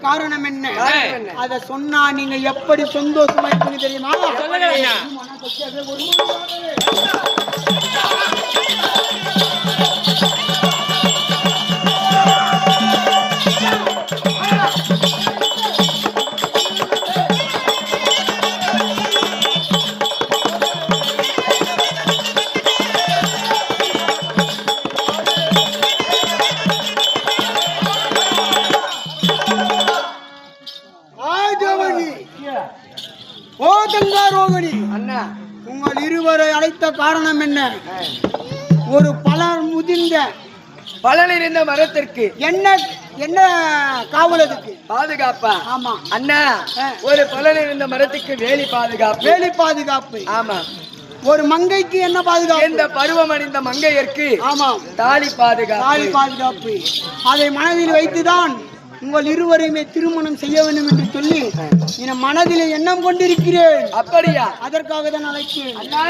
காரணம் என்ன? அத சொன்னா நீங்க எப்படி சந்தோஷமா இருப்பீங்க தெரியுமா? ஓ தங்காரோகிணி அண்ணா, உங்கள் இருவரை அழைத்த காரணம் என்ன? ஒரு பலன் இருந்த மரத்திற்கு என்ன என்ன காவலதுக்கு பாதுகாப்பா? ஆமா அண்ணா, ஒரு பலன் இருந்த மரத்துக்கு வேலி பாதுகாப்பு. வேலி பாதுகாப்பு. ஆமா. ஒரு மங்கைக்கு என்ன பாதுகாப்பு? இந்த பருவம் அணிந்த மங்கையருக்கு ஆமா தாலி பாதுகாப்பு. தாலி பாதுகாப்பு. அதை மனதில் வைத்துதான் உங்கள் இருவரையுமே திருமணம் செய்ய வேண்டும் என்று சொல்லி என் மனதில் எண்ணம் கொண்டிருக்கிறேன். அப்படியா? அதற்காக தான் அழைக்கிறேன். அண்ணா